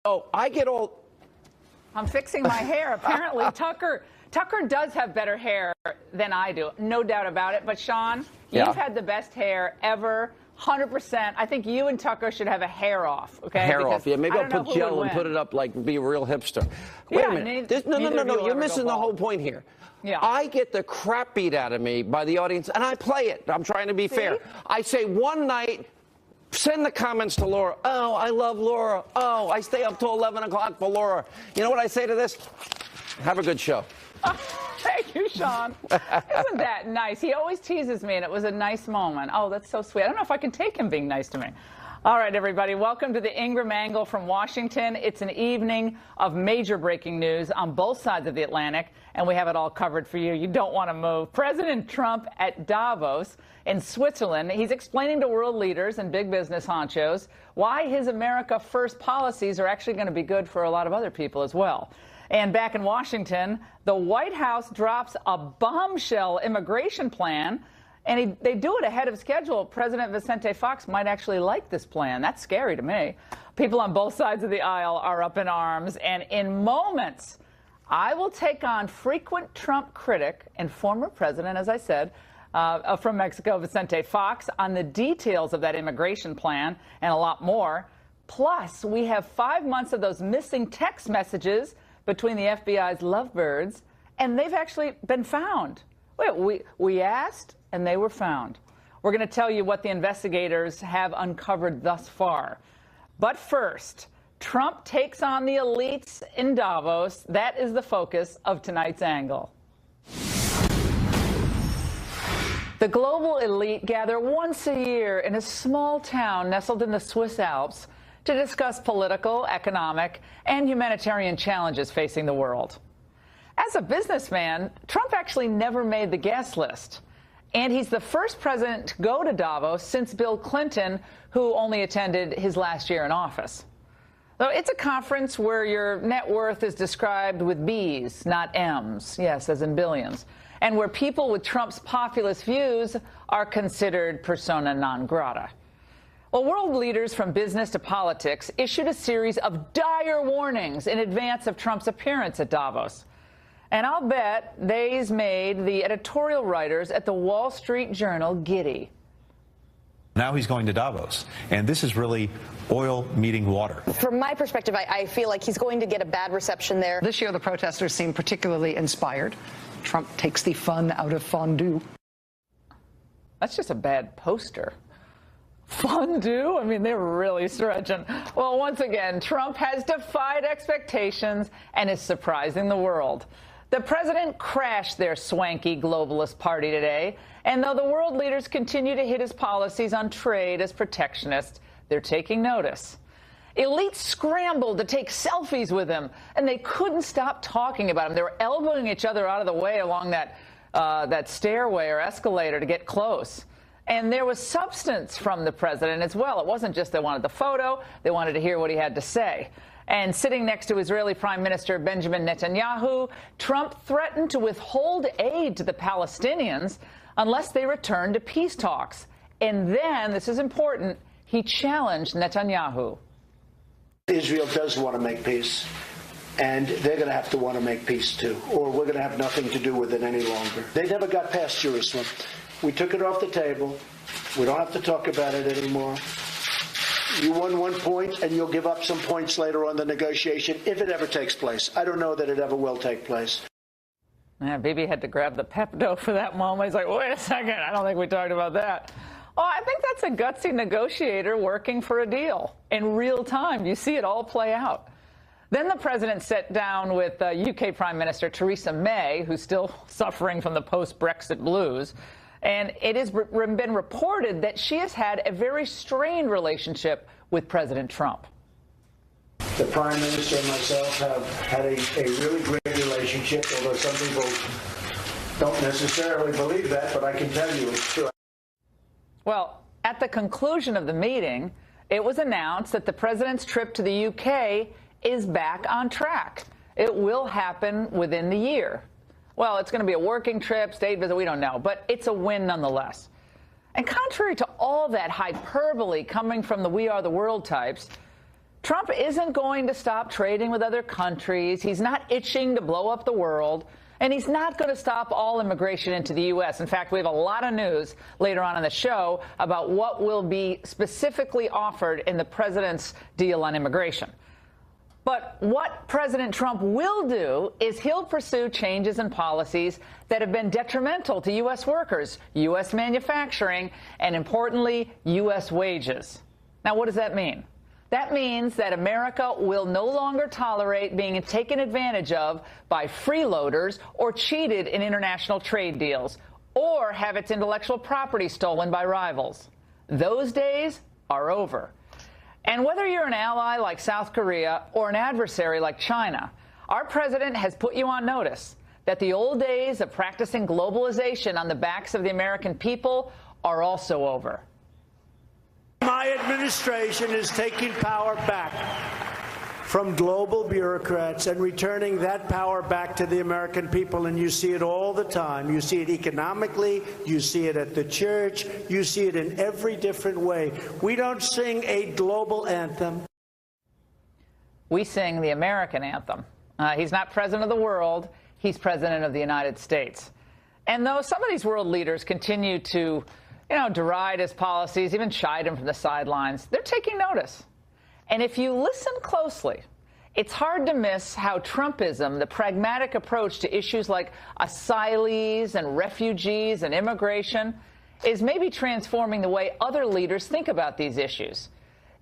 I get all... I'm fixing my hair. Apparently, Tucker does have better hair than I do. No doubt about it. But, Sean, you've had the best hair ever. 100%. I think you and Tucker should have a hair off, okay? Hair off, yeah. Maybe I'll put gel and put it up like be a real hipster. Wait a minute. No. You're missing the whole point here. Yeah. I get the crap beat out of me by the audience, and I play it. I'm trying to be fair. I say one night, send the comments to Laura. Oh, I love Laura. Oh, I stay up till 11 o'clock for Laura. You know what I say to this? Have a good show. Thank you, Sean. Isn't that nice? He always teases me, and it was a nice moment. Oh, that's so sweet. I don't know if I can take him being nice to me. All right, everybody, welcome to the Ingraham Angle from Washington. It's an evening of major breaking news on both sides of the Atlantic, and we have it all covered for you. You don't want to move. President Trump at Davos in Switzerland. He's explaining to world leaders and big business honchos why his America First policies are actually going to be good for a lot of other people as well. And back in Washington, the White House drops a bombshell immigration plan, and they do it ahead of schedule. President Vicente Fox might actually like this plan. That's scary to me. People on both sides of the aisle are up in arms, and in moments, I will take on frequent Trump critic and former president, as I said, from Mexico, Vicente Fox, on the details of that immigration plan and a lot more. Plus, we have 5 months of those missing text messages between the FBI's lovebirds, and they've actually been found. We asked, and they were found. We're going to tell you what the investigators have uncovered thus far. But first, Trump takes on the elites in Davos. That is the focus of tonight's angle. The global elite gather once a year in a small town nestled in the Swiss Alps to discuss political, economic, and humanitarian challenges facing the world. As a businessman, Trump actually never made the guest list. And he's the first president to go to Davos since Bill Clinton, who only attended his last year in office. So it's a conference where your net worth is described with B's, not M's, yes, as in billions, and where people with Trump's populist views are considered persona non grata. Well, world leaders from business to politics issued a series of dire warnings in advance of Trump's appearance at Davos. And I'll bet they's made the editorial writers at the Wall Street Journal giddy. Now he's going to Davos, and this is really oil meeting water. From my perspective, I feel like he's going to get a bad reception there. This year, the protesters seem particularly inspired. Trump takes the fun out of fondue. That's just a bad poster. Fondue? I mean, they're really stretching. Well, once again, Trump has defied expectations and is surprising the world. The president crashed their swanky globalist party today, and though the world leaders continue to hit his policies on trade as protectionist, they're taking notice. Elites scrambled to take selfies with him, and they couldn't stop talking about him. They were elbowing each other out of the way along that stairway or escalator to get close. And there was substance from the president as well. It wasn't just they wanted the photo, they wanted to hear what he had to say. And sitting next to Israeli Prime Minister Benjamin Netanyahu, Trump threatened to withhold aid to the Palestinians unless they return to peace talks. And then, this is important, he challenged Netanyahu. Israel does want to make peace, and they're going to have to want to make peace too, or we're going to have nothing to do with it any longer. They never got past Jerusalem. We took it off the table. We don't have to talk about it anymore. You won 1 point, and you'll give up some points later on the negotiation, if it ever takes place. I don't know that it ever will take place. Yeah, Bibi had to grab the Pepto for that moment. He's like, wait a second, I don't think we talked about that. Oh, I think that's a gutsy negotiator working for a deal in real time. You see it all play out. Then the president sat down with UK Prime Minister Theresa May, who's still suffering from the post-Brexit blues. And it has been reported that she has had a very strained relationship with President Trump. The Prime Minister and myself have had a really great relationship, although some people don't necessarily believe that, but I can tell you it's true. Well, at the conclusion of the meeting, it was announced that the president's trip to the UK is back on track. It will happen within the year. Well, it's going to be a working trip, state visit, we don't know, but it's a win nonetheless. And contrary to all that hyperbole coming from the We Are the World types, Trump isn't going to stop trading with other countries. He's not itching to blow up the world. And he's not going to stop all immigration into the U.S. In fact, we have a lot of news later on in the show about what will be specifically offered in the president's deal on immigration. But what President Trump will do is he'll pursue changes in policies that have been detrimental to U.S. workers, U.S. manufacturing, and importantly, U.S. wages. Now, what does that mean? That means that America will no longer tolerate being taken advantage of by freeloaders or cheated in international trade deals, or have its intellectual property stolen by rivals. Those days are over. And whether you're an ally like South Korea or an adversary like China, our president has put you on notice that the old days of practicing globalization on the backs of the American people are also over. My administration is taking power back from global bureaucrats and returning that power back to the American people. And you see it all the time. You see it economically. You see it at the church. You see it in every different way. We don't sing a global anthem. We sing the American anthem. He's not president of the world. He's president of the United States. And though some of these world leaders continue to deride his policies, even chide him from the sidelines, they're taking notice. And if you listen closely, it's hard to miss how Trumpism, the pragmatic approach to issues like asylees and refugees and immigration, is maybe transforming the way other leaders think about these issues.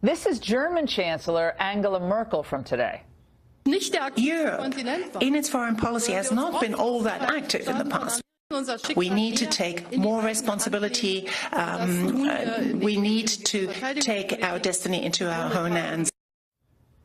This is German Chancellor Angela Merkel from today. Europe, in its foreign policy, has not been all that active in the past. We need to take more responsibility. We need to take our destiny into our own hands.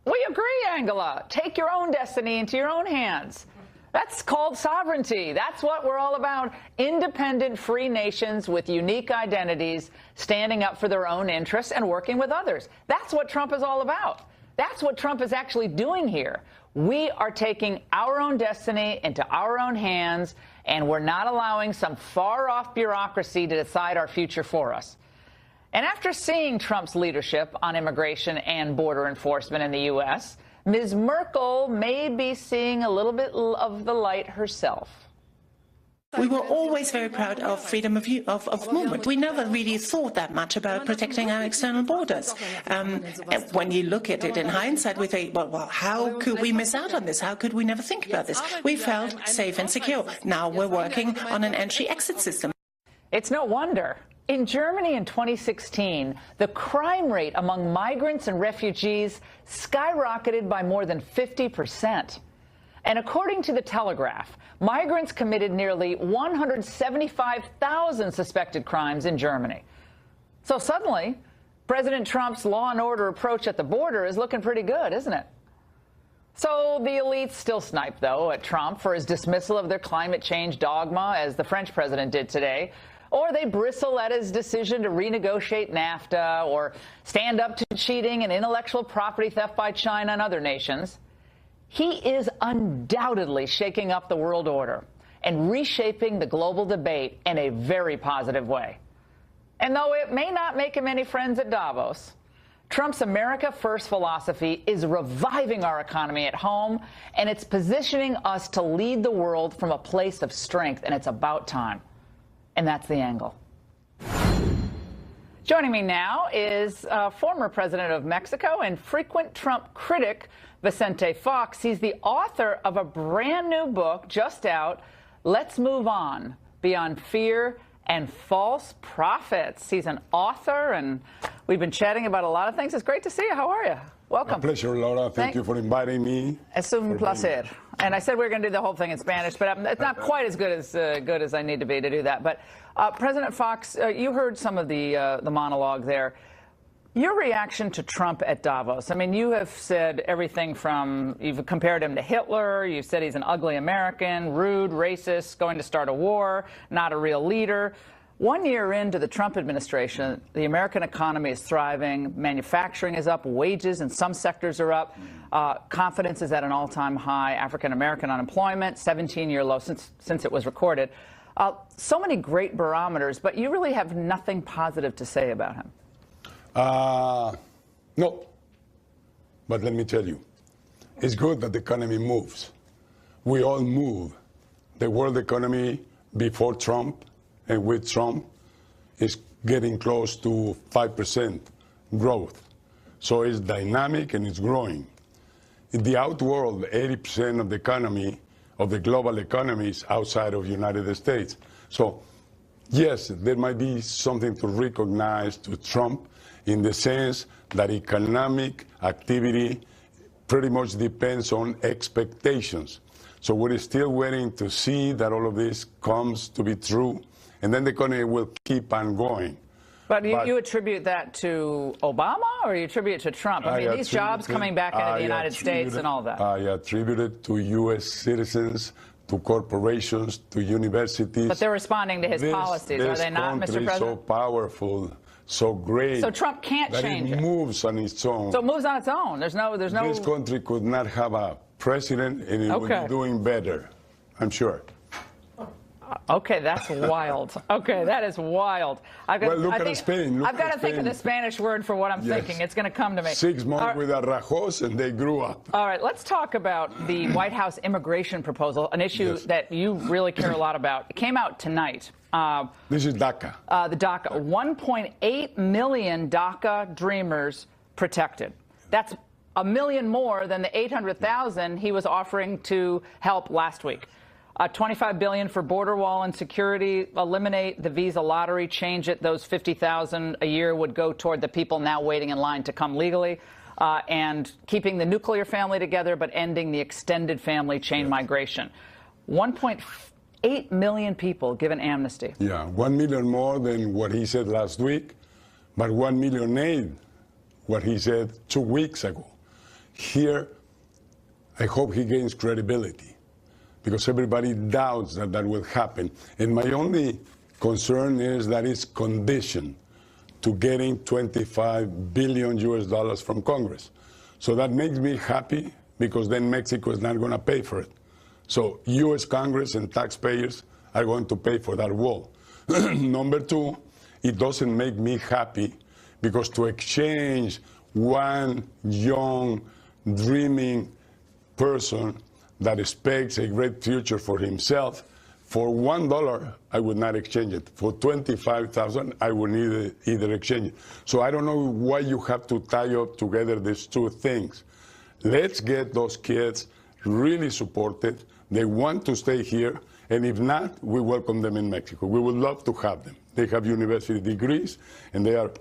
We agree, Angela. Take your own destiny into your own hands. That's called sovereignty. That's what we're all about. Independent, free nations with unique identities standing up for their own interests and working with others. That's what Trump is all about. That's what Trump is actually doing here. We are taking our own destiny into our own hands, and we're not allowing some far-off bureaucracy to decide our future for us. And after seeing Trump's leadership on immigration and border enforcement in the U.S., Ms. Merkel may be seeing a little bit of the light herself. We were always very proud of freedom of movement. We never really thought that much about protecting our external borders. When you look at it in hindsight, we think, well, how could we miss out on this? How could we never think about this? We felt safe and secure. Now we're working on an entry-exit system. It's no wonder. In Germany in 2016, the crime rate among migrants and refugees skyrocketed by more than 50%. And according to The Telegraph, migrants committed nearly 175,000 suspected crimes in Germany. So suddenly, President Trump's law and order approach at the border is looking pretty good, isn't it? So the elites still snipe, though, at Trump for his dismissal of their climate change dogma, as the French president did today. Or they bristle at his decision to renegotiate NAFTA or stand up to cheating and intellectual property theft by China and other nations. He is undoubtedly shaking up the world order and reshaping the global debate in a very positive way. And though it may not make him any friends at Davos, Trump's America First philosophy is reviving our economy at home, and it's positioning us to lead the world from a place of strength, and it's about time. And that's the angle. Joining me now is former president of Mexico and frequent Trump critic, Vicente Fox. He's the author of a brand new book just out, Let's Move On, Beyond Fear and False Prophets. He's an author, and we've been chatting about a lot of things. It's great to see you. How are you? Welcome. My pleasure, Laura. Thank you for inviting me. Es un placer. And I said we were going to do the whole thing in Spanish, but it's not quite as good as I need to be to do that. But President Fox, you heard some of the monologue there. Your reaction to Trump at Davos. I mean, you have said everything from, you've compared him to Hitler, you've said he's an ugly American, rude, racist, going to start a war, not a real leader. 1 year into the Trump administration, the American economy is thriving, manufacturing is up, wages in some sectors are up, confidence is at an all-time high, African-American unemployment, 17-year low since it was recorded. So many great barometers, but you really have nothing positive to say about him. No. But let me tell you, it's good that the economy moves. We all move. The world economy before Trump and with Trump is getting close to 5% growth. So it's dynamic and it's growing. In the outworld, 80% of the economy, of the global economy, is outside of the United States. So yes, there might be something to recognize to Trump in the sense that economic activity pretty much depends on expectations. So we're still waiting to see that all of this comes to be true, and then the economy will keep on going. But you attribute that to Obama, or you attribute it to Trump? I mean, these jobs coming back into the United States and all that. I attribute it to U.S. citizens, to corporations, to universities. But they're responding to his policies, are they not, Mr. President? This country is so powerful, so great. So Trump can't change it. It moves on its own. So it moves on its own. There's no. This country could not have a president, and it would be doing better, I'm sure. Okay, that's wild. Okay, that is wild. Look at Spain. I've got to think of the Spanish word for what I'm thinking. It's going to come to me. 6 months with arrajos, and they grew up. All right, let's talk about the White House immigration proposal, an issue that you really care a lot about. It came out tonight. This is DACA. The DACA. 1.8 million DACA dreamers protected. That's a million more than the 800,000 he was offering to help last week. $25 billion for border wall and security, eliminate the visa lottery, change it. Those 50,000 a year would go toward the people now waiting in line to come legally, and keeping the nuclear family together, but ending the extended family chain migration. 1.8 million people given amnesty. Yeah, 1 million more than what he said last week, but 1,000,008 what he said 2 weeks ago. Here, I hope he gains credibility, because everybody doubts that that will happen. And my only concern is that it's conditioned to getting $25 billion US from Congress. So that makes me happy, because then Mexico is not going to pay for it. So US Congress and taxpayers are going to pay for that wall. Number two, it doesn't make me happy, because to exchange one young, dreaming person that expects a great future for himself, for $1, I would not exchange it. For $25,000, I would either exchange it. So I don't know why you have to tie up together these two things. Let's get those kids really supported. They want to stay here, and if not, we welcome them in Mexico. We would love to have them. They have university degrees, and they are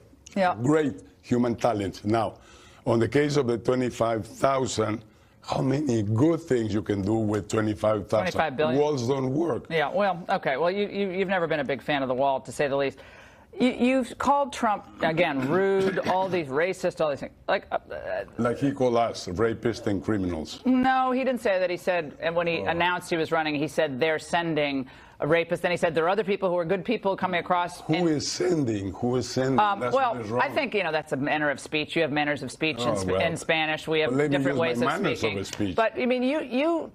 great human talents. Now, on the case of the 25,000, how many good things you can do with 25,000? 25 billion. Walls don't work. Yeah, well, okay. Well, you've never been a big fan of the wall, to say the least. You've called Trump, again, rude, all these racist, all these things. Like he called us rapists and criminals. No, he didn't say that. He said, and when he announced he was running, he said they're sending a rapist. Then he said there are other people who are good people coming across. Who is sending? Who is sending? That's well, I think, that's a manner of speech. You have manners of speech in Spanish. We have different ways of speaking. But, I mean, you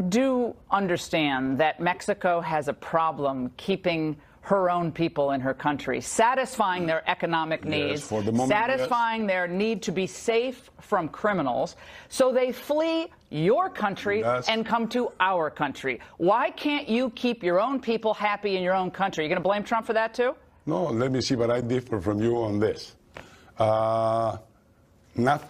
do understand that Mexico has a problem keeping her own people in her country, satisfying their economic needs, for the moment, satisfying their need to be safe from criminals, so they flee your country and come to our country. Why can't you keep your own people happy in your own country? Are you going to blame Trump for that too? No, let me see, but I differ from you on this. NAFTA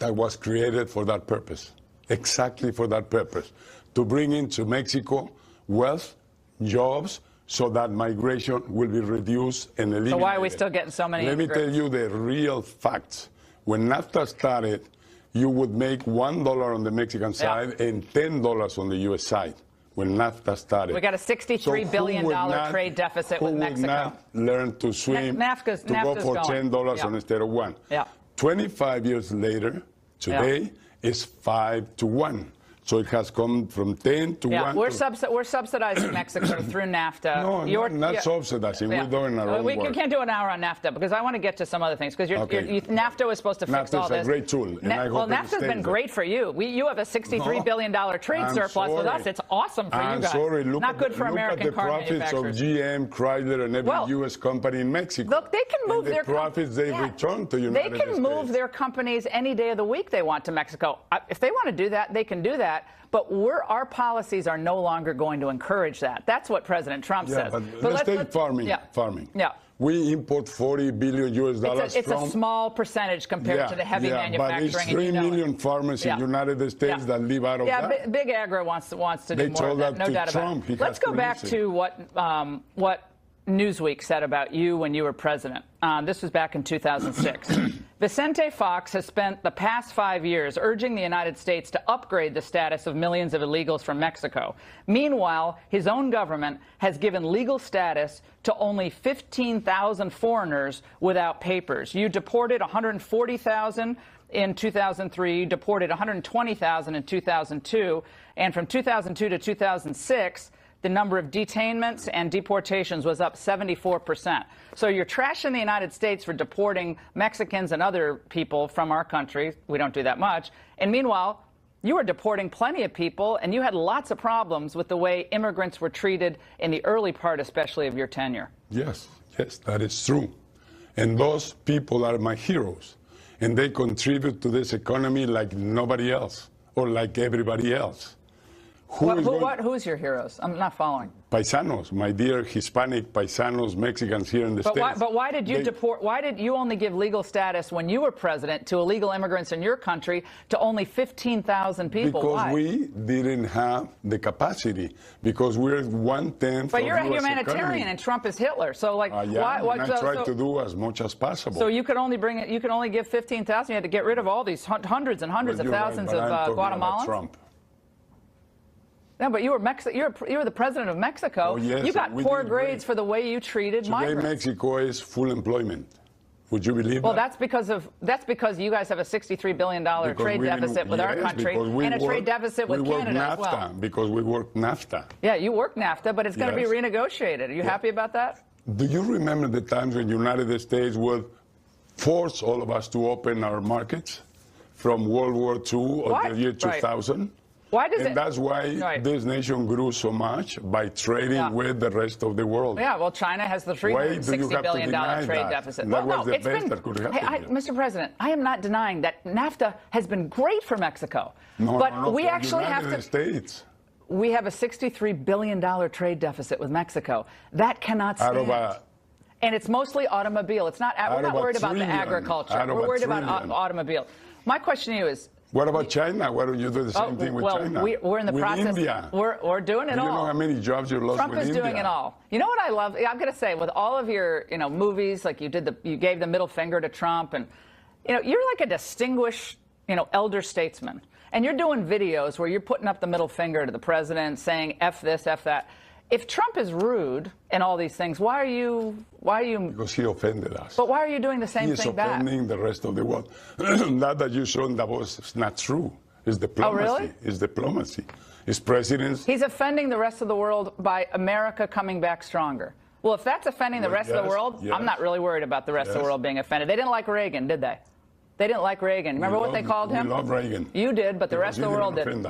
was created for that purpose, exactly for that purpose, to bring into Mexico wealth, jobs, so that migration will be reduced and eliminated. So why are we still getting so many immigrants? Let me tell you the real facts. When NAFTA started, you would make $1 on the Mexican side and $10 on the U.S. side. When NAFTA started. We got a $63 billion trade deficit with Mexico. Who would not learn to swim to go for $10 instead of $1? 25 years later, today, it's 5 to 1. So it has come from 10 to 1. We're subsidizing Mexico through NAFTA. No, not subsidizing. We're doing our own we work. can't do an hour on NAFTA because I want to get to some other things because NAFTA was supposed to fix all this. NAFTA is a great tool. Well, NAFTA's been great for you. You have a $63 billion trade surplus with us. It's awesome for you guys. Sorry. Not good for American car manufacturers. Look at the profits of GM, Chrysler, and every U.S. company in Mexico. Look, they can move their profits they return to United States. They can move their companies any day of the week they want to Mexico. If they want to do that, they can do that. But our policies are no longer going to encourage that. That's what President Trump says. But let's take farming. Farming. Yeah. We import $40 billion US it's a small percentage compared to the heavy manufacturing. But it's 3 million farmers in the United States that live out of that. Yeah, Big Agri wants to do more of that. No doubt about it. Let's go back to what Newsweek said about you when you were president. This was back in 2006. Vicente Fox has spent the past 5 years urging the United States to upgrade the status of millions of illegals from Mexico. Meanwhile, his own government has given legal status to only 15,000 foreigners without papers. You deported 140,000 in 2003, deported 120,000 in 2002, and from 2002 to 2006, the number of detainments and deportations was up 74%. So you're trashing the United States for deporting Mexicans and other people from our country. We don't do that much. And meanwhile, you were deporting plenty of people, and you had lots of problems with the way immigrants were treated in the early part, especially of your tenure. Yes, that is true. And those people are my heroes. And they contribute to this economy like nobody else or like everybody else. Who's your heroes? I'm not following. Paisanos, my dear Hispanic paisanos, Mexicans here in the States. But why did you deport? Why did you only give legal status when you were president to illegal immigrants in your country to only 15,000 people? Because we didn't have the capacity. Because we're 1/10. But you're a humanitarian, and Trump is Hitler. So why? I try to do as much as possible. So you could only You could only give 15,000. You had to get rid of all these hundreds and hundreds of thousands of Guatemalans. Trump. No, but you were the president of Mexico. Oh, yes, you got poor grades for the way you treated migrants. Today, Mexico is full employment. Would you believe that? Well, that's because you guys have a $63 billion trade deficit with our country and a trade deficit with Canada NAFTA, as well. Because we work NAFTA. Yeah, you work NAFTA, but it's going to be renegotiated. Are you happy about that? Do you remember the times when the United States would force all of us to open our markets from World War II or the year 2000? Why does That's why this nation grew so much, by trading with the rest of the world. Yeah, well, China has the $360 billion trade deficit. That was the best that could happen. Mr. President, I am not denying that NAFTA has been great for Mexico. No, we actually have United States. We have a $63 billion trade deficit with Mexico. That cannot stand. And it's mostly automobile. It's not. We're not worried about the agriculture. We're worried about automobile. My question to you is, what about China? Why don't you do the same thing with China? We're in the process. India. We're doing it all. You know how many jobs you lost Trump with is India? doing it all. You know what I love? I'm going to say, with all of your movies, like you gave the middle finger to Trump, and you're like a distinguished elder statesman, and you're doing videos where you're putting up the middle finger to the president, saying F this, F that. If Trump is rude and all these things, why are you? Because he offended us. But why are you doing the same thing back? He is offending the rest of the world. That you showed in Davos is not true. It's diplomacy. Oh, really? It's diplomacy. It's presidents. He's offending the rest of the world by America coming back stronger. Well, if that's offending the rest of the world, I'm not really worried about the rest of the world being offended. They didn't like Reagan, did they? They didn't like Reagan. Remember what they called him? We love Reagan. You did, but the rest of the world didn't.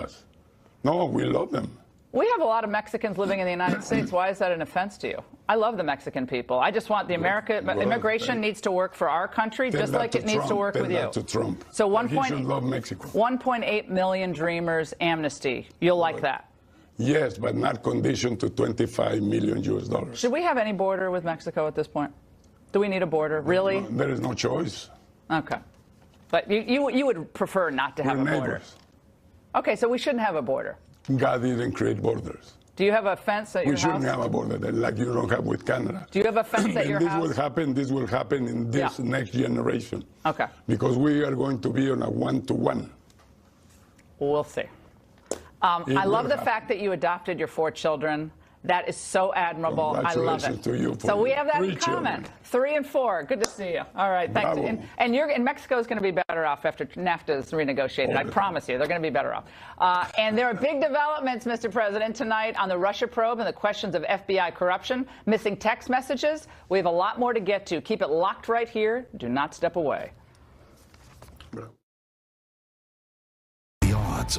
No, we love them. We have a lot of Mexicans living in the United States. Why is that an offense to you? I love the Mexican people. I just want the immigration needs to work for our country, just like it needs to work with you. To Trump. So he should love Mexico. 1.8 million dreamers amnesty. You'll like that? Yes, but not conditioned to $25 million. Should we have any border with Mexico at this point? Do we need a border? Really? No, there is no choice. Okay. But you would prefer not to have a border? Okay, so we shouldn't have a border. God didn't create borders. Do you have a fence at your house? We shouldn't have a border like you don't have with Canada. Do you have a fence at your house? This will happen in this next generation. Okay. Because we are going to be on a one-to-one. We'll see. I love the fact that you adopted your 4 children. That is so admirable. I love it. Congratulations to you for So we have that three in common. children. 3 and 4. Good to see you. All right, thanks. Bravo. And Mexico is going to be better off after NAFTA is renegotiated. I promise you, they're going to be better off. And there are big developments, Mr. President, tonight on the Russia probe and the questions of FBI corruption, missing text messages. We have a lot more to get to. Keep it locked right here. Do not step away.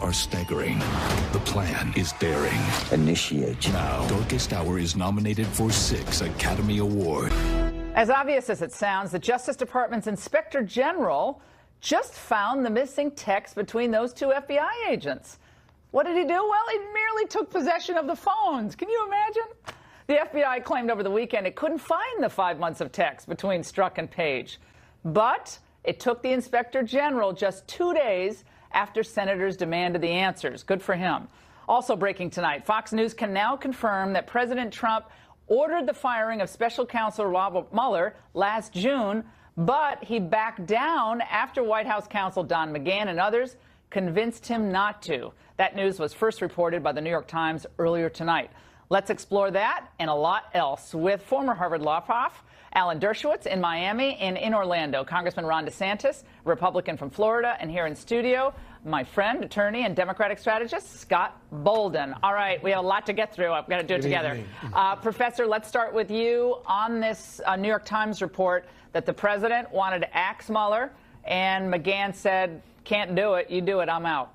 Are staggering. The plan is daring. Initiate. Now, Darkest Hour is nominated for 6 Academy Awards. As obvious as it sounds, the Justice Department's Inspector General just found the missing text between those 2 FBI agents. What did he do? Well, he merely took possession of the phones. Can you imagine? The FBI claimed over the weekend it couldn't find the 5 months of text between Strzok and Page. But it took the Inspector General just 2 days after senators demanded the answers. Good for him. Also breaking tonight, Fox News can now confirm that President Trump ordered the firing of Special Counsel Robert Mueller last June, but he backed down after White House counsel Don McGahn and others convinced him not to. That news was first reported by the New York Times earlier tonight. Let's explore that and a lot else with former Harvard law prof Alan Dershowitz in Miami and in Orlando, Congressman Ron DeSantis, Republican from Florida, and here in studio, my friend, attorney, and Democratic strategist, Scott Bolden. All right, we have a lot to get through. I've got to do it together. Professor, let's start with you on this New York Times report that the president wanted to axe Mueller, and McGahn said, can't do it, you do it, I'm out.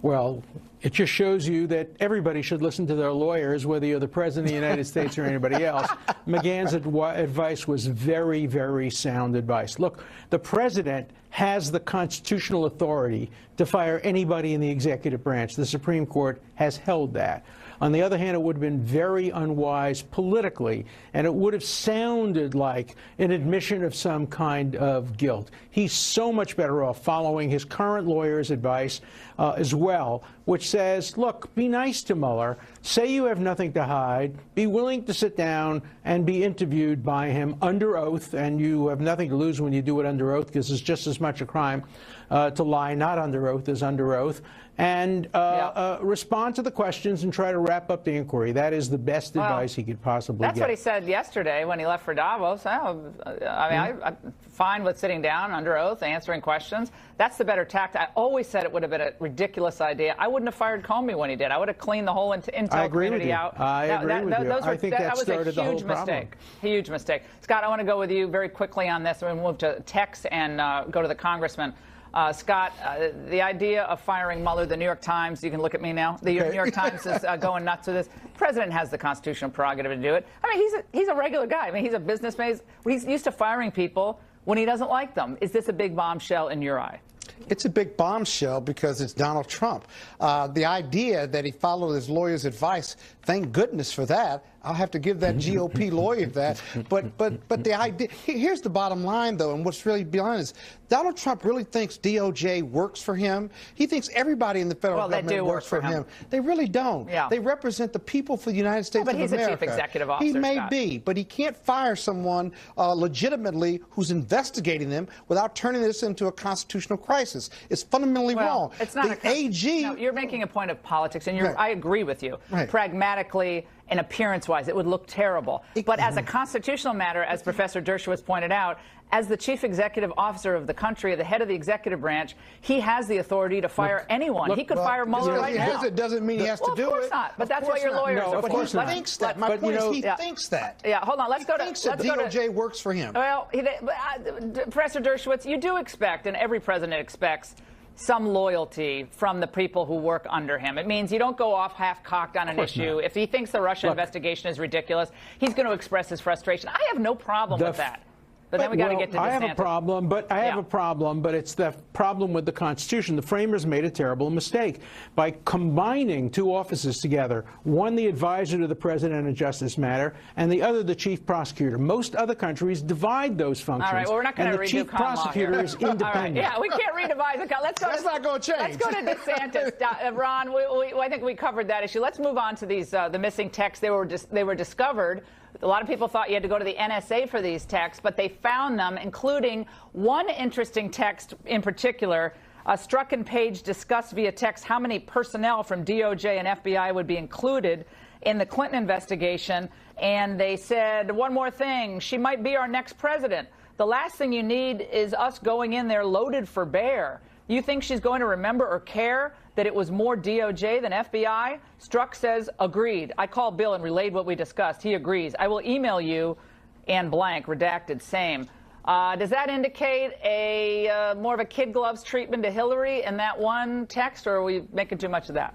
Well, it just shows you that everybody should listen to their lawyers, whether you're the President of the United States or anybody else. McGahn's advice was very, very sound advice. Look, the President has the constitutional authority to fire anybody in the executive branch. The Supreme Court has held that. On the other hand, it would have been very unwise politically, and it would have sounded like an admission of some kind of guilt. He's so much better off following his current lawyer's advice as well, which says, look, be nice to Mueller, say you have nothing to hide, be willing to sit down and be interviewed by him under oath, and you have nothing to lose when you do it under oath because it's just as much a crime to lie not under oath as under oath, and respond to the questions and try to wrap up the inquiry. That is the best advice he could possibly get. That's what he said yesterday when he left for Davos. I'm fine with sitting down under oath, answering questions. That's the better tact. I always said it would have been a ridiculous idea. I wouldn't have fired Comey when he did. I would have cleaned the whole intel community out. I agree with you. I think that started the whole problem. That was a huge mistake. Huge mistake. Scott, I want to go with you very quickly on this. We'll move to text and go to the congressman. Scott, the idea of firing Mueller, the New York Times, you can look at me now. The New York Times is going nuts with this. The president has the constitutional prerogative to do it. I mean, he's a regular guy. I mean, he's a businessman. He's used to firing people when he doesn't like them. Is this a big bombshell in your eye? It's a big bombshell because it's Donald Trump. The idea that he followed his lawyer's advice, thank goodness for that. I'll have to give that GOP lawyer that. But the idea, here's the bottom line, though, and what's really behind is Donald Trump really thinks DOJ works for him. He thinks everybody in the federal government works for him. They really don't. Yeah. They represent the people for the United States of America. But he's a chief executive officer, He may Scott. be, but he can't fire someone legitimately who's investigating them without turning this into a constitutional crisis. It's fundamentally wrong. It's not the AG. No, you're making a point of politics, and I agree with you. Pragmatically and appearance-wise, it would look terrible. But as a constitutional matter, as Professor Dershowitz pointed out, as the chief executive officer of the country, the head of the executive branch, he has the authority to fire anyone. He could fire Mueller right now. It doesn't mean he has to do it. Of course not. But that's what your lawyers are. But he thinks that. My point is he thinks that. Yeah, hold on. Let's go to. He thinks that DOJ works for him. Well, Professor Dershowitz, you do expect, and every president expects, some loyalty from the people who work under him. It means you don't go off half-cocked on an issue. If he thinks the Russia investigation is ridiculous, he's going to express his frustration. I have no problem with that. But then we got to get to DeSantis. I have a problem, but it's the problem with the Constitution. The framers made a terrible mistake by combining two offices together, one the advisor to the president in a justice matter, and the other the chief prosecutor. Most other countries divide those functions. All right, well, we're not going to redo the chief prosecutor is independent. Yeah, we can't redivide. That's not going to change. Let's go to DeSantis. Ron, I think we covered that issue. Let's move on to these the missing texts. They were discovered. A lot of people thought you had to go to the NSA for these texts, but they found them, including one interesting text in particular Strzok and Page discussed via text how many personnel from DOJ and FBI would be included in the Clinton investigation. And they said, one more thing, she might be our next president. The last thing you need is us going in there loaded for bear. You think she's going to remember or care that it was more DOJ than FBI? Strzok says, agreed. I called Bill and relayed what we discussed. He agrees. I will email you, and blank, redacted, same. Does that indicate a more of a kid gloves treatment to Hillary in that one text, or are we making too much of that?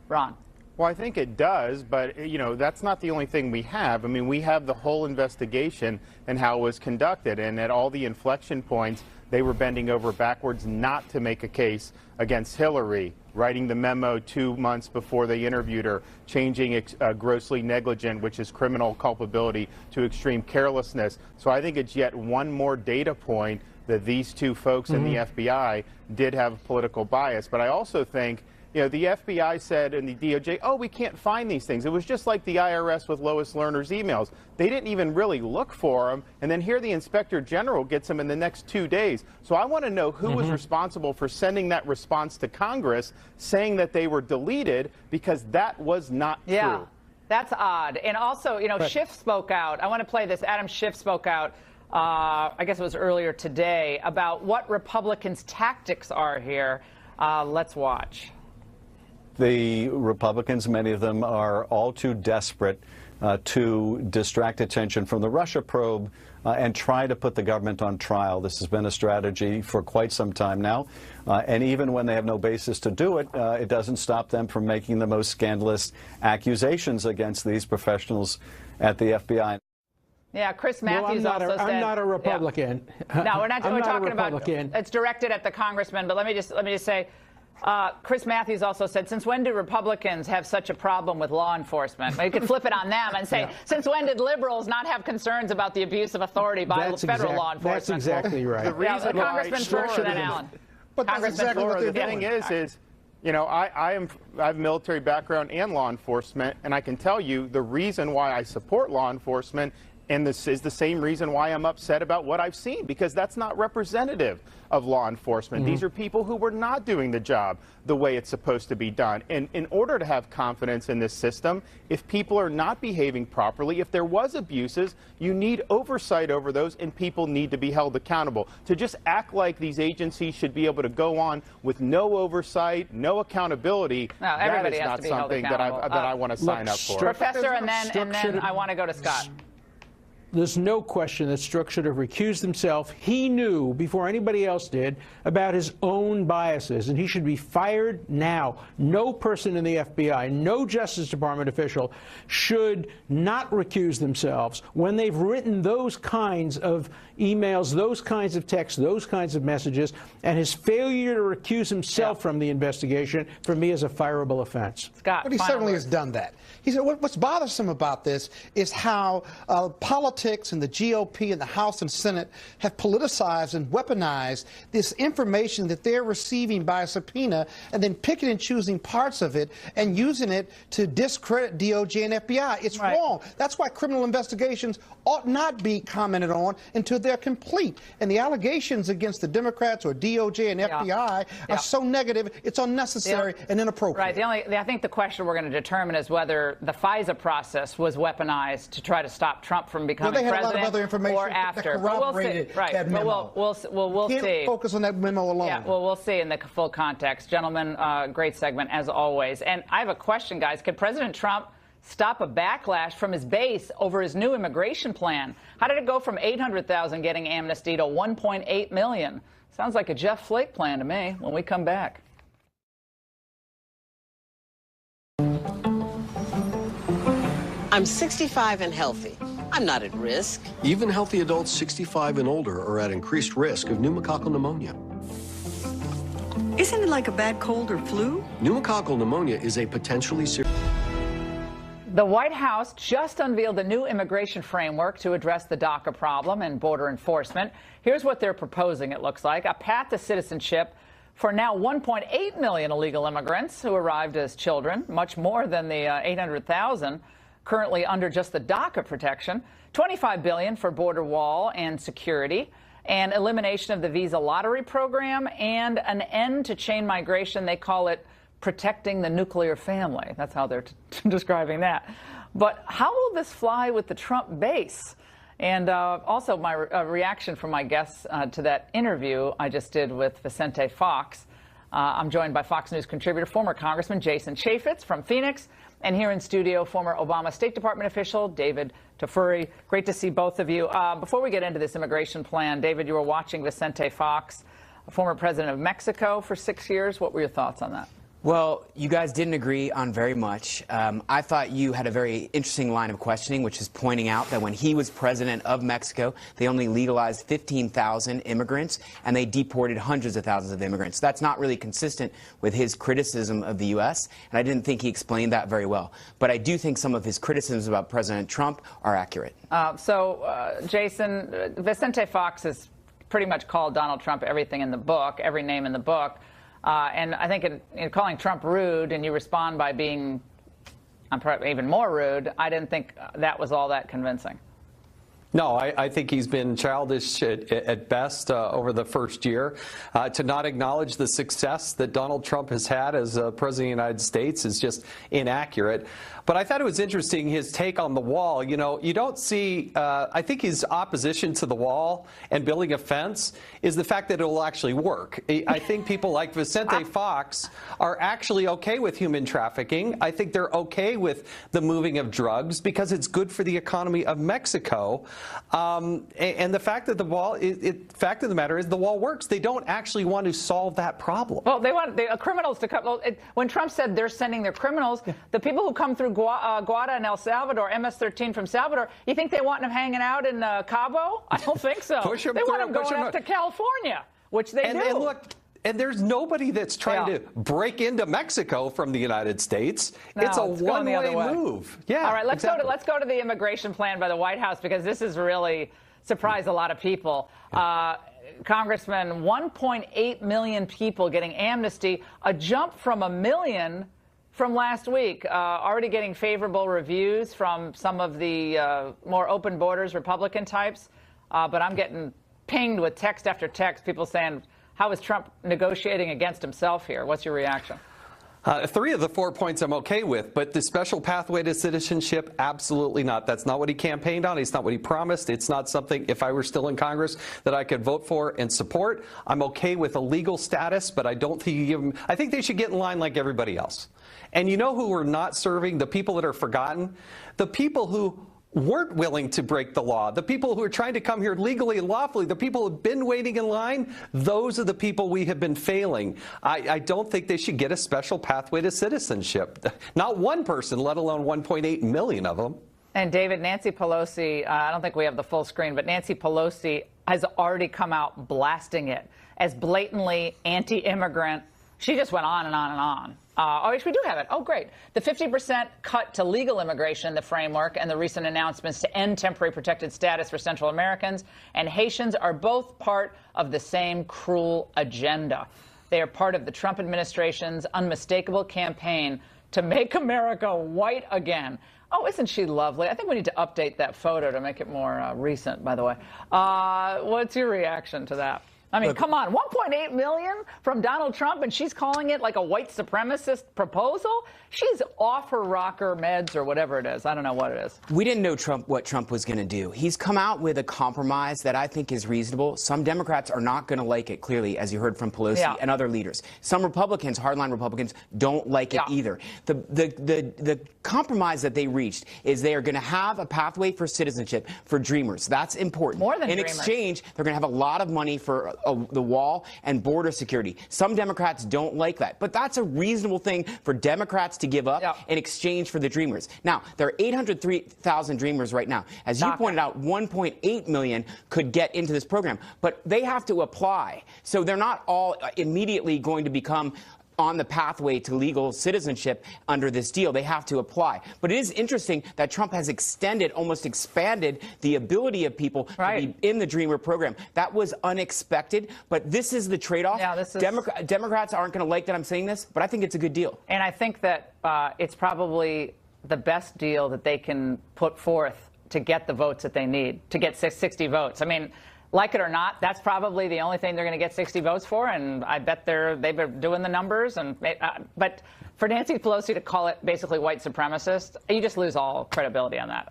Ron? Well, I think it does, but, you know, that's not the only thing we have. I mean, we have the whole investigation and how it was conducted, and at all the inflection points, they were bending over backwards not to make a case against Hillary, writing the memo 2 months before they interviewed her, changing grossly negligent, which is criminal culpability, to extreme carelessness. So I think it's yet one more data point that these two folks in the FBI did have political bias. But I also think, you know, the FBI said and the DOJ, oh, we can't find these things. It was just like the IRS with Lois Lerner's emails. They didn't even really look for them. And then here the Inspector General gets them in the next 2 days. So I want to know who was responsible for sending that response to Congress saying that they were deleted, because that was not true. That's odd. And also, you know, Schiff spoke out. I want to play this. Adam Schiff spoke out, I guess it was earlier today, about what Republicans' tactics are here. Let's watch. The Republicans, many of them, are all too desperate to distract attention from the Russia probe and try to put the government on trial. This has been a strategy for quite some time now. And even when they have no basis to do it, it doesn't stop them from making the most scandalous accusations against these professionals at the FBI. Yeah, Chris Matthews also said... I'm not a Republican. Yeah. No, we're not. We're talking about... It's directed at the congressman, but let me just say... Chris Matthews also said, since when do Republicans have such a problem with law enforcement? You could flip it on them and say, since when did liberals not have concerns about the abuse of authority by federal law enforcement? That's exactly right. The reason Congressman first and then Alan. But that's exactly what they're the thing is, you know, I have military background and law enforcement, and I can tell you the reason why I support law enforcement, and this is the same reason why I'm upset about what I've seen, because that's not representative of law enforcement. These are people who were not doing the job the way it's supposed to be done. And in order to have confidence in this system, if people are not behaving properly, if there was abuses, you need oversight over those, and people need to be held accountable. To just act like these agencies should be able to go on with no oversight, no accountability, that is not something that I want to sign up for. Professor, and then I want to go to Scott. There's no question that Strzok should have recused himself. He knew, before anybody else did, about his own biases, and he should be fired now. No person in the FBI, no Justice Department official should not recuse themselves when they've written those kinds of emails, those kinds of texts, those kinds of messages, and his failure to recuse himself from the investigation, for me, is a fireable offense. Scott, but he certainly has done that. He said what's bothersome about this is how politics and the GOP and the House and Senate have politicized and weaponized this information that they're receiving by a subpoena, and then picking and choosing parts of it and using it to discredit DOJ and FBI. It's wrong. That's why criminal investigations ought not be commented on until they're complete. And the allegations against the Democrats or DOJ and FBI are so negative, it's unnecessary and inappropriate. Right. I think the question we're going to determine is whether the FISA process was weaponized to try to stop Trump from becoming president, president, a lot of other information or after. That corroborated that memo. We'll see. Can't focus on that memo alone. Yeah, well, we'll see in the full context. Gentlemen, great segment as always. And I have a question, guys. Could President Trump stop a backlash from his base over his new immigration plan? How did it go from 800,000 getting amnesty to 1.8 million? Sounds like a Jeff Flake plan to me. When we come back. I'm 65 and healthy. I'm not at risk. Even healthy adults 65 and older are at increased risk of pneumococcal pneumonia. Isn't it like a bad cold or flu? Pneumococcal pneumonia is a potentially serious... The White House just unveiled a new immigration framework to address the DACA problem and border enforcement. Here's what they're proposing, it looks like. A path to citizenship for now 1.8 million illegal immigrants who arrived as children, much more than the 800,000 currently under just the DACA protection. $25 billion for border wall and security. and elimination of the visa lottery program, and an end to chain migration. They call it protecting the nuclear family. That's how they're describing that. But how will this fly with the Trump base? And also my reaction from my guests to that interview I just did with Vicente Fox. I'm joined by Fox News contributor, former Congressman Jason Chaffetz from Phoenix, and here in studio, former Obama State Department official David Tafuri. Great to see both of you. Before we get into this immigration plan, David, you were watching Vicente Fox, former president of Mexico for 6 years. What were your thoughts on that? Well, you guys didn't agree on very much. I thought you had a very interesting line of questioning, which is pointing out that when he was president of Mexico, they only legalized 15,000 immigrants, and they deported hundreds of thousands of immigrants. That's not really consistent with his criticism of the U.S., and I didn't think he explained that very well. But I do think some of his criticisms about President Trump are accurate. Jason, Vicente Fox has pretty much called Donald Trump everything in the book, every name in the book. And I think in calling Trump rude, and you respond by being even more rude, I didn't think that was all that convincing. No, I think he's been childish at best over the first year. To not acknowledge the success that Donald Trump has had as president of the United States is just inaccurate. But I thought it was interesting, his take on the wall. You know, you don't see, I think his opposition to the wall and building a fence is the fact that it will actually work. I think people like Vicente Fox are actually okay with human trafficking. I think they're okay with the moving of drugs because it's good for the economy of Mexico. And the fact that the wall, fact of the matter is the wall works. They don't actually want to solve that problem. Well, they want the criminals to come. Well, when Trump said they're sending their criminals, the people who come through Guada and El Salvador, MS-13 from Salvador, you think they want them hanging out in Cabo? I don't think so. They want them going up to California, which they do. And look, and there's nobody that's trying to break into Mexico from the United States. No, it's a one-way move. Yeah. All right, let's go to the immigration plan by the White House, because this has really surprised a lot of people. Congressman, 1.8 million people getting amnesty, a jump from 1 million from last week, already getting favorable reviews from some of the more open borders Republican types. But I'm getting pinged with text after text, people saying, how is Trump negotiating against himself here? What's your reaction? 3 of the 4 points I'm okay with, but the special pathway to citizenship, absolutely not. That's not what he campaigned on. It's not what he promised. It's not something, if I were still in Congress, that I could vote for and support. I'm okay with a legal status, but I don't think you give them, I think they should get in line like everybody else. And you know who we're not serving? The people that are forgotten? The people who weren't willing to break the law, the people who are trying to come here legally and lawfully, the people who have been waiting in line, those are the people we have been failing. I don't think they should get a special pathway to citizenship. Not one person, let alone 1.8 million of them. And David, Nancy Pelosi, I don't think we have the full screen, but Nancy Pelosi has already come out blasting it as blatantly anti-immigrant. She just went on and on and on. Oh, yes, we do have it. Oh, great. The 50% cut to legal immigration in the framework and the recent announcements to end temporary protected status for Central Americans and Haitians are both part of the same cruel agenda. They are part of the Trump administration's unmistakable campaign to make America white again. Oh, isn't she lovely? I think we need to update that photo to make it more recent, by the way. What's your reaction to that? I mean, come on, 1.8 million from Donald Trump, and she's calling it like a white supremacist proposal? She's off her rocker meds or whatever it is. I don't know what it is. We didn't know what Trump was going to do. He's come out with a compromise that I think is reasonable. Some Democrats are not going to like it, clearly, as you heard from Pelosi and other leaders. Some Republicans, hardline Republicans, don't like it either. The compromise that they reached is they are going to have a pathway for citizenship for Dreamers. That's important. More than In Dreamers. exchange, they're going to have a lot of money for the wall and border security. Some Democrats don't like that, but that's a reasonable thing for Democrats to give up in exchange for the Dreamers. Now, there are 803,000 Dreamers right now. As you pointed out, 1.8 million could get into this program, but they have to apply. So they're not all immediately going to become on the pathway to legal citizenship under this deal. They have to apply. But it is interesting that Trump has extended, almost expanded, the ability of people to be in the Dreamer program. That was unexpected, but this is the trade-off. Democrats aren't going to like that I'm saying this, but I think it's a good deal. And I think that it's probably the best deal that they can put forth to get the votes that they need, to get 60 votes. I mean, Like it or not, that's probably the only thing they're going to get 60 votes for, and I bet they've been doing the numbers. But for Nancy Pelosi to call it basically white supremacist, you just lose all credibility on that,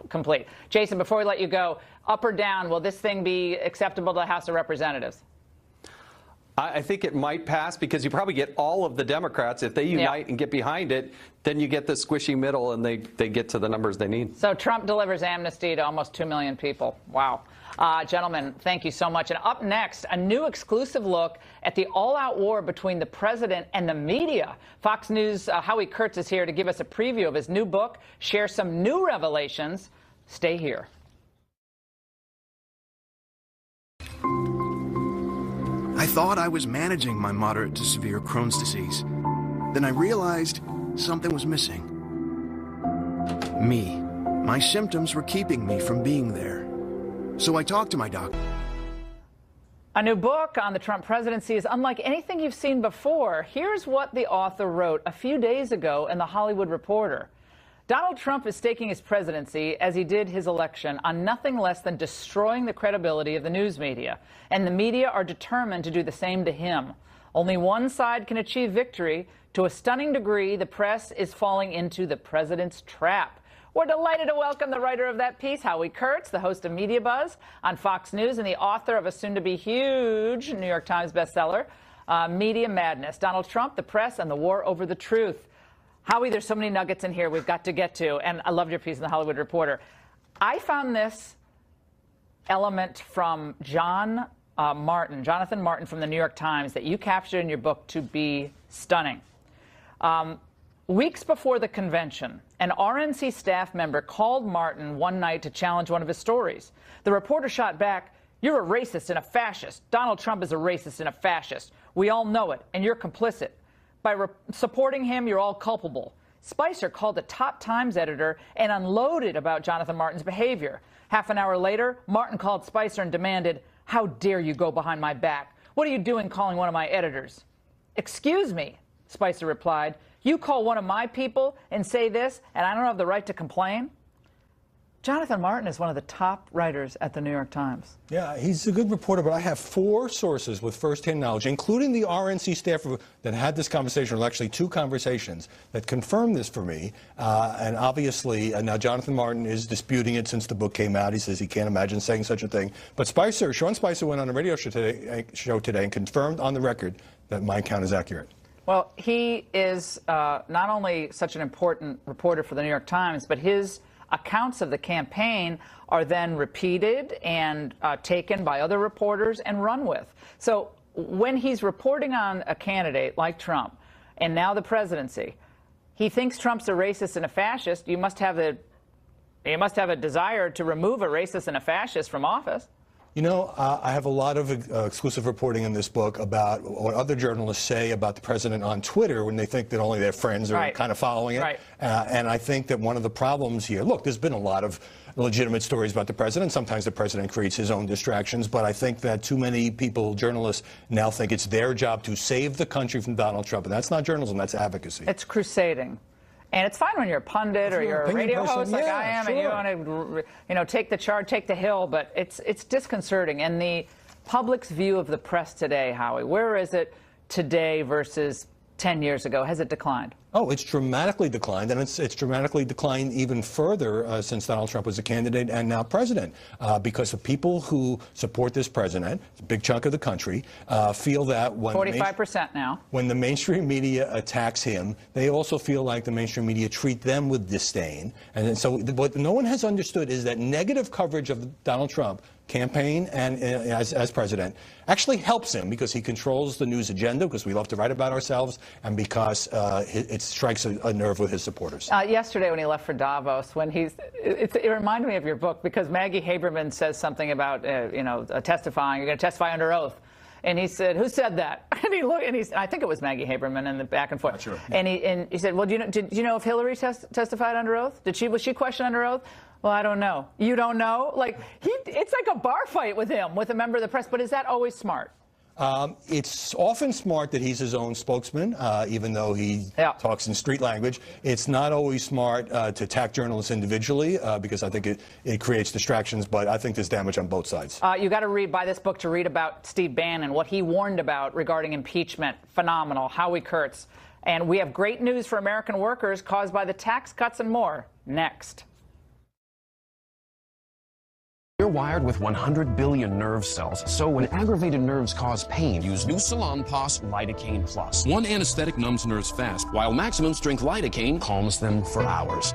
complete. Jason, before we let you go, up or down, will this thing be acceptable to the House of Representatives? I think it might pass because you probably get all of the Democrats. If they unite and get behind it, then you get the squishy middle and they get to the numbers they need. So Trump delivers amnesty to almost 2 million people. Wow. Gentlemen, thank you so much. And up next, a new exclusive look at the all-out war between the president and the media. Fox News' Howie Kurtz is here to give us a preview of his new book, share some new revelations. Stay here. I thought I was managing my moderate to severe Crohn's disease. Then I realized something was missing. Me. My symptoms were keeping me from being there. So I talked to my doctor. A new book on the Trump presidency is unlike anything you've seen before. Here's what the author wrote a few days ago in The Hollywood Reporter. Donald Trump is staking his presidency, as he did his election, on nothing less than destroying the credibility of the news media. And the media are determined to do the same to him. Only one side can achieve victory. To a stunning degree, the press is falling into the president's trap. We're delighted to welcome the writer of that piece, Howie Kurtz, the host of Media Buzz on Fox News and the author of a soon-to-be huge New York Times bestseller, Media Madness, Donald Trump, the Press, and the War Over the Truth. Howie, there's so many nuggets in here we've got to get to, and I loved your piece in The Hollywood Reporter. I found this element from Jonathan Martin from the New York Times that you captured in your book to be stunning. Weeks before the convention, an RNC staff member called Martin one night to challenge one of his stories. The reporter shot back, "You're a racist and a fascist. Donald Trump is a racist and a fascist. We all know it, and you're complicit. By supporting him, you're all culpable." Spicer called the top Times editor and unloaded about Jonathan Martin's behavior. Half an hour later, Martin called Spicer and demanded, "How dare you go behind my back? What are you doing calling one of my editors?" "Excuse me," Spicer replied. "You call one of my people and say this, and I don't have the right to complain?" Jonathan Martin is one of the top writers at the New York Times. Yeah, he's a good reporter, but I have 4 sources with first-hand knowledge, including the RNC staffer that had this conversation, or actually 2 conversations, that confirmed this for me. And obviously, now Jonathan Martin is disputing it since the book came out. He says he can't imagine saying such a thing. But Sean Spicer went on a radio show today and confirmed on the record that my count is accurate. Well, he is not only such an important reporter for the New York Times, but his accounts of the campaign are then repeated and taken by other reporters and run with. So when he's reporting on a candidate like Trump and now the presidency, he thinks Trump's a racist and a fascist. You must have a desire to remove a racist and a fascist from office. You know, I have a lot of exclusive reporting in this book about what other journalists say about the president on Twitter when they think that only their friends are kind of following it. Right. And I think that one of the problems here, look, there's been a lot of legitimate stories about the president. Sometimes the president creates his own distractions, but I think that too many people, journalists, now think it's their job to save the country from Donald Trump. And that's not journalism, that's advocacy. It's crusading. And it's fine when you're a pundit or you're a radio host like I am, and you want to, take the charge, take the hill. But it's disconcerting. And the public's view of the press today, Howie, where is it today versus 10 years ago? Has it declined? Oh, it's dramatically declined, and it's dramatically declined even further since Donald Trump was a candidate and now president, because the people who support this president, a big chunk of the country, feel that when 45% now, when the mainstream media attacks him, they also feel like the mainstream media treat them with disdain. And so what no one has understood is that negative coverage of Donald Trump campaign and as president actually helps him, because he controls the news agenda, because we love to write about ourselves, and because it strikes a nerve with his supporters. Yesterday when he left for Davos, when it reminded me of your book, because Maggie Haberman says something about testifying. You're going to testify under oath. And he said, "Who said that?" And he looked, and I think it was Maggie Haberman, and the back and forth. Not sure. And he said, "Well, did you know if Hillary testified under oath? Was she questioned under oath?" "Well, I don't know." "You don't know?" Like it's like a bar fight with him, with a member of the press. But is that always smart? It's often smart that he's his own spokesman, even though he talks in street language. It's not always smart to attack journalists individually because I think it creates distractions, but I think there's damage on both sides. You got to buy this book to read about Steve Bannon, what he warned about regarding impeachment. Phenomenal. Howie Kurtz. And we have great news for American workers caused by the tax cuts and more. Next. You're wired with 100 billion nerve cells, so when aggravated nerves cause pain, use new Salonpas Lidocaine Plus. One anesthetic numbs nerves fast, while maximum strength lidocaine calms them for hours.